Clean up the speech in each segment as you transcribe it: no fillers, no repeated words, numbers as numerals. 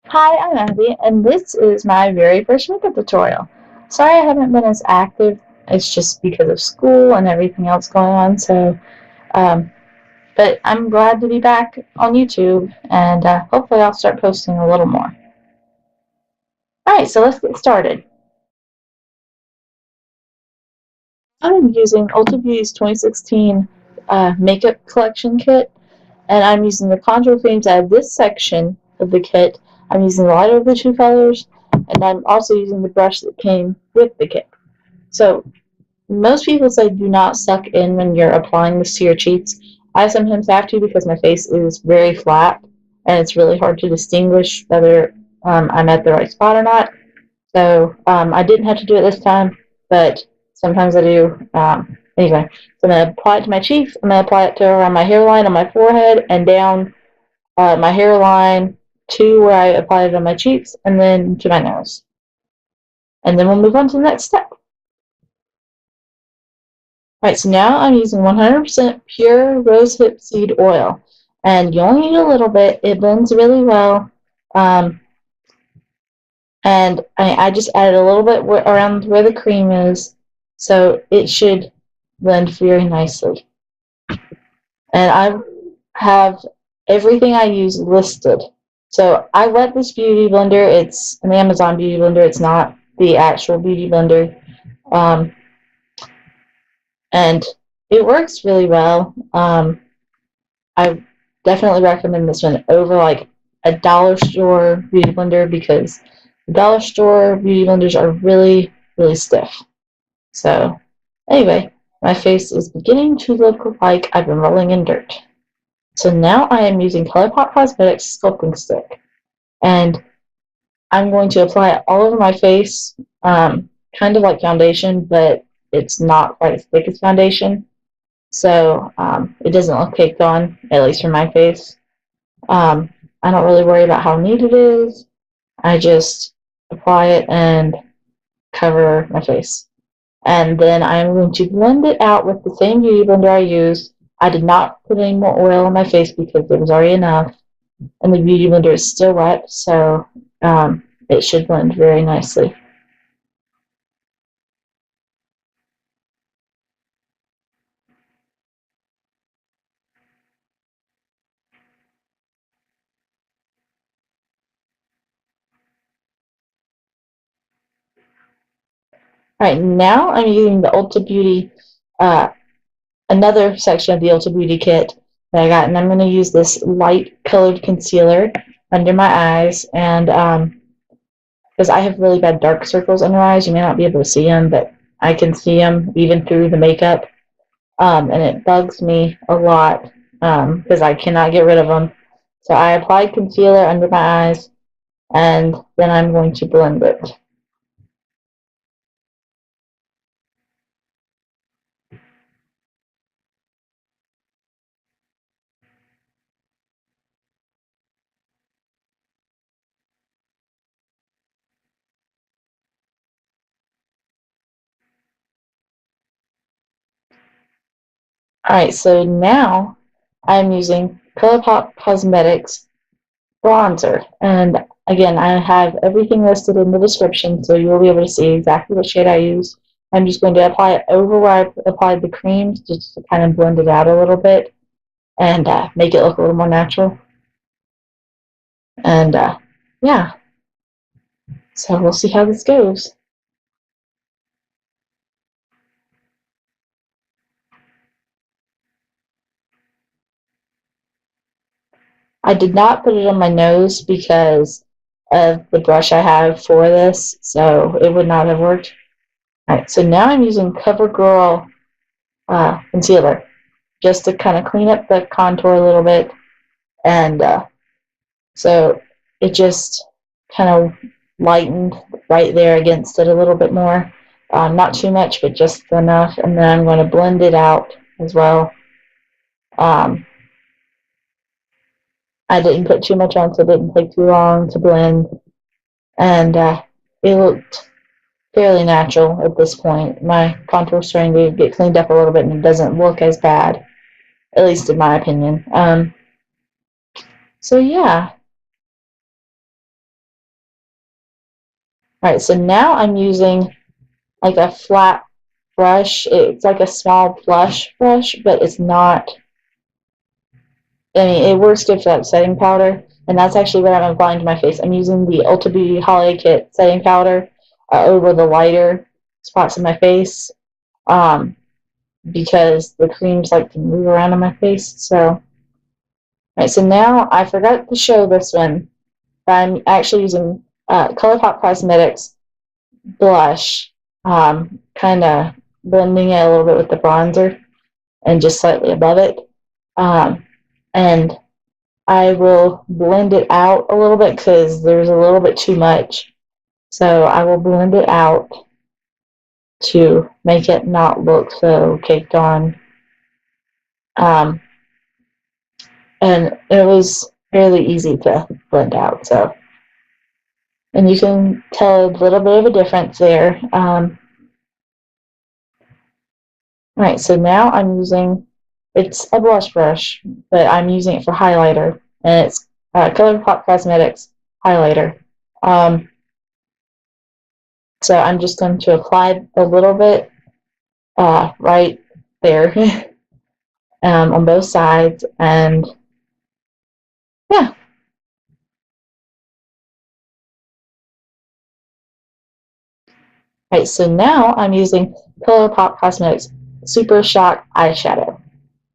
Hi, I'm Abby, and this is my very first makeup tutorial. Sorry I haven't been as active. It's just because of school and everything else going on. Um, but I'm glad to be back on YouTube, and hopefully I'll start posting a little more. All right, so let's get started. I'm using Ulta Beauty's 2016 makeup collection kit, and I'm using the contour themes out of this section of the kit. I'm using the lighter of the two colors, and I'm also using the brush that came with the kit. So most people say do not suck in when you're applying this to your cheeks. I sometimes have to because my face is very flat and it's really hard to distinguish whether I'm at the right spot or not. So I didn't have to do it this time, but sometimes I do. Anyway, so I'm going to apply it to my cheeks. I'm going to apply it to around my hairline on my forehead and down my hairline to where I applied it on my cheeks and then to my nose. And then we'll move on to the next step. Alright, so now I'm using 100% pure rosehip seed oil. And you only need a little bit. It blends really well. Um, and I just added a little bit around where the cream is. So it should blend very nicely. And I have everything I use listed. So I wet this beauty blender. It's an Amazon beauty blender. It's not the actual beauty blender. Um, and it works really well. I definitely recommend this one over like a dollar store beauty blender because the dollar store beauty blenders are really, really stiff. So, anyway, my face is beginning to look like I've been rolling in dirt. So now I am using ColourPop Cosmetics Sculpting Stick. And I'm going to apply it all over my face, kind of like foundation, but it's not quite as thick as foundation. So it doesn't look caked on, at least for my face. Um, I don't really worry about how neat it is. I just apply it and cover my face. And then I'm going to blend it out with the same beauty blender I used. I did not put any more oil on my face because there was already enough. And the beauty blender is still wet, so it should blend very nicely. All right, now I'm using the Ulta Beauty, uh, another section of the Ulta Beauty kit that I got, and I'm going to use this light colored concealer under my eyes, and because I have really bad dark circles under my eyes, you may not be able to see them, but I can see them even through the makeup, and it bugs me a lot because I cannot get rid of them. So I applied concealer under my eyes, and then I'm going to blend it. Alright, so now I'm using ColourPop Cosmetics bronzer. And again, I have everything listed in the description, so you will be able to see exactly what shade I use. I'm just going to apply it over where I applied the creams, just to kind of blend it out a little bit and make it look a little more natural. And yeah, so we'll see how this goes. I did not put it on my nose because of the brush I have for this, so it would not have worked. All right, so now I'm using Covergirl concealer just to kind of clean up the contour a little bit, and so it just kind of lightened right there against it a little bit more. Not too much, but just enough, and then I'm going to blend it out as well. Um, I didn't put too much on, so it didn't take too long to blend, and it looked fairly natural at this point. My contour is starting to get cleaned up a little bit, and it doesn't look as bad, at least in my opinion. So yeah, Alright, so now I'm using like a flat brush. It's like a small blush brush, but it's not, I mean, it works good for like setting powder, and that's actually what I'm applying to my face. I'm using the Ulta Beauty Holiday Kit setting powder over the lighter spots of my face, because the creams like to move around on my face. So, alright, so now I forgot to show this one, but I'm actually using ColourPop Cosmetics blush, kind of blending it a little bit with the bronzer and just slightly above it. And I will blend it out a little bit because there's a little bit too much. So I will blend it out to make it not look so caked on. And it was fairly easy to blend out. So, and you can tell a little bit of a difference there. Right, so now I'm using, it's a blush brush, but I'm using it for highlighter, and it's ColourPop Cosmetics highlighter. So I'm just going to apply a little bit right there on both sides, and yeah. Right, so now I'm using ColourPop Cosmetics Super Shock Eyeshadow,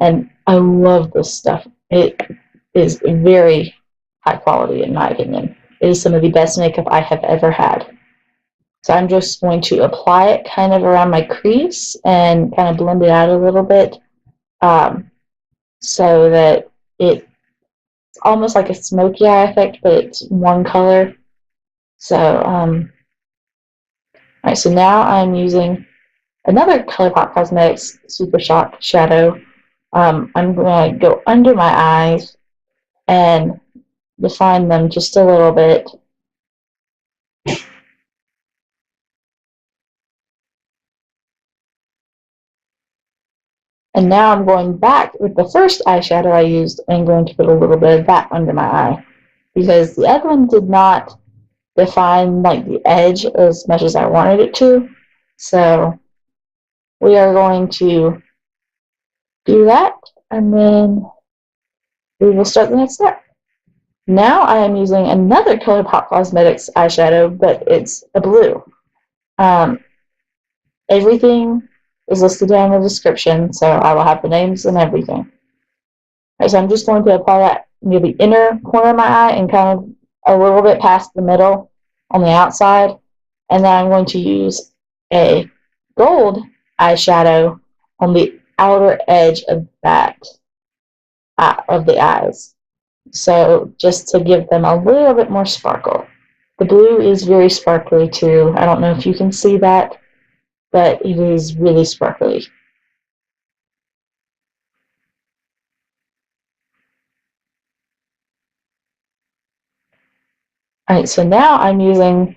and I love this stuff. It is very high quality in my opinion. It is some of the best makeup I have ever had. So I'm just going to apply it kind of around my crease and kind of blend it out a little bit, so that it's almost like a smoky eye effect, but it's one color. So, alright, so now I'm using another ColourPop Cosmetics Super Shock Shadow. I'm going to go under my eyes and define them just a little bit. And now I'm going back with the first eyeshadow I used and going to put a little bit of that under my eye, because the other one did not define like the edge as much as I wanted it to. So we are going to do that, and then we will start the next step. Now I am using another ColourPop Cosmetics eyeshadow, but it's a blue. Everything is listed down in the description, so I will have the names and everything. Right, so I'm just going to apply that near the inner corner of my eye and kind of a little bit past the middle on the outside. And then I'm going to use a gold eyeshadow on the outer edge of that of the eyes. So just to give them a little bit more sparkle. The blue is very sparkly too. I don't know if you can see that, but it is really sparkly. Alright, so now I'm using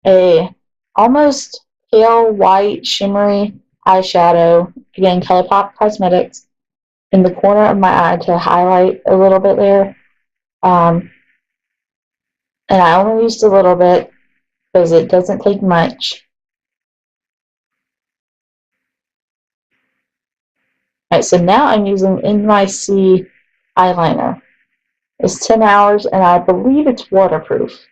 a almost pale white shimmery eyeshadow, again ColourPop Cosmetics, in the corner of my eye to highlight a little bit there. And I only used a little bit because it doesn't take much. Alright, so now I'm using NYC eyeliner. It's 10 hours, and I believe it's waterproof.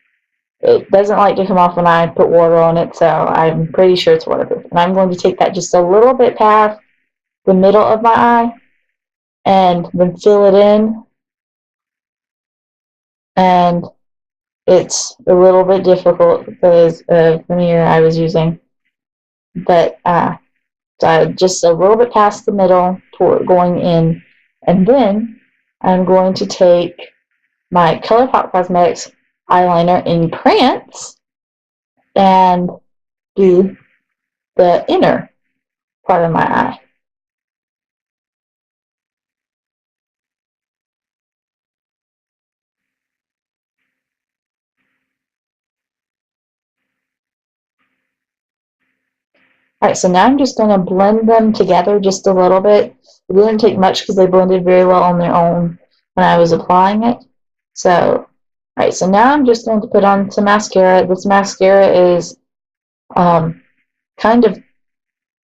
It doesn't like to come off when I put water on it, so I'm pretty sure it's waterproof. And I'm going to take that just a little bit past the middle of my eye and then fill it in. And it's a little bit difficult because of the mirror I was using. But so just a little bit past the middle toward going in. And then I'm going to take my ColourPop Cosmetics eyeliner in Prance and do the inner part of my eye. Alright, so now I'm just going to blend them together just a little bit. It didn't take much because they blended very well on their own when I was applying it. So Alright, so now I'm just going to put on some mascara. This mascara is kind of,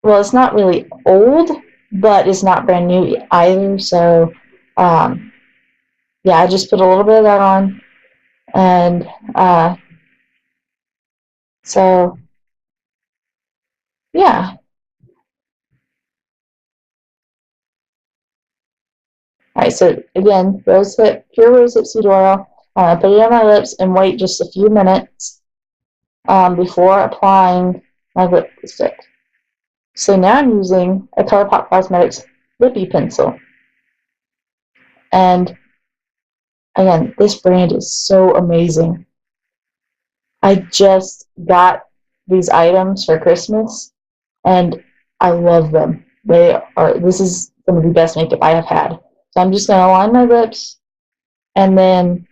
well, it's not really old, but it's not brand new either. So, yeah, I just put a little bit of that on. And so, yeah. Alright, so again, pure rosehip seed oil. Put it on my lips and wait just a few minutes before applying my lipstick. So now I'm using a ColourPop Cosmetics Lippie pencil. And again, this brand is so amazing. I just got these items for Christmas and I love them. This is some of the best makeup I have had. So I'm just going to line my lips and then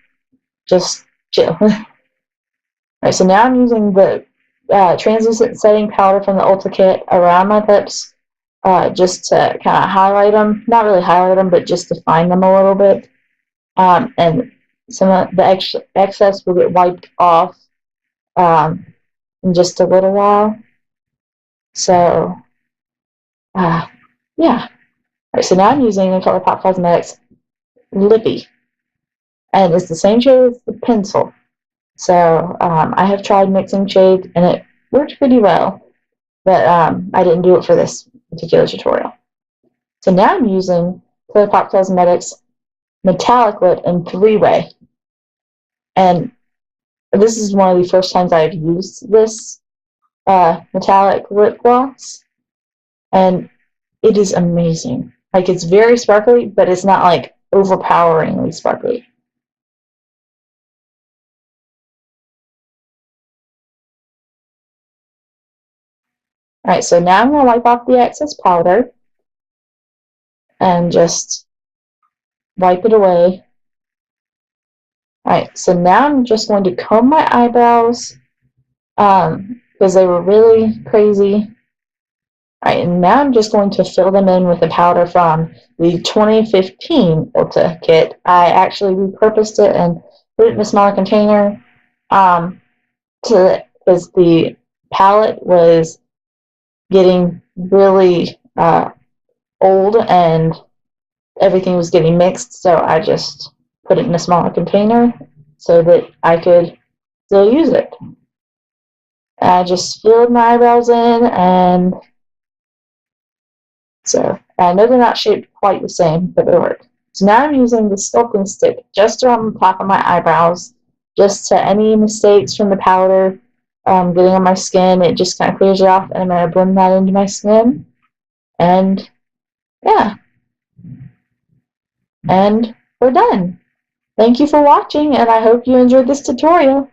just chill. Alright, so now I'm using the translucent setting powder from the Ulta kit around my lips just to kind of highlight them. Not really highlight them, but just define them a little bit. And some of the excess will get wiped off in just a little while. So, yeah. Alright, so now I'm using the ColourPop Cosmetics Lippie. And it's the same shade as the pencil. So, I have tried mixing shades, and it worked pretty well. But I didn't do it for this particular tutorial. So now I'm using ColourPop Cosmetics Metallic Lip in 3-way. And this is one of the first times I've used this metallic lip gloss. And it is amazing. Like, it's very sparkly, but it's not like overpoweringly sparkly. Alright, so now I'm going to wipe off the excess powder and just wipe it away. Alright, so now I'm just going to comb my eyebrows because they were really crazy. Alright, and now I'm just going to fill them in with the powder from the 2015 Ulta kit. I actually repurposed it and put it in a smaller container because the palette was getting really old and everything was getting mixed, so I just put it in a smaller container so that I could still use it. I just filled my eyebrows in, and so I know they're not shaped quite the same, but they work. So now I'm using the sculpting stick just around the top of my eyebrows, just to any mistakes from the powder getting on my skin. It just kind of clears it off, and I'm going to blend that into my skin. And yeah. And we're done. Thank you for watching, and I hope you enjoyed this tutorial.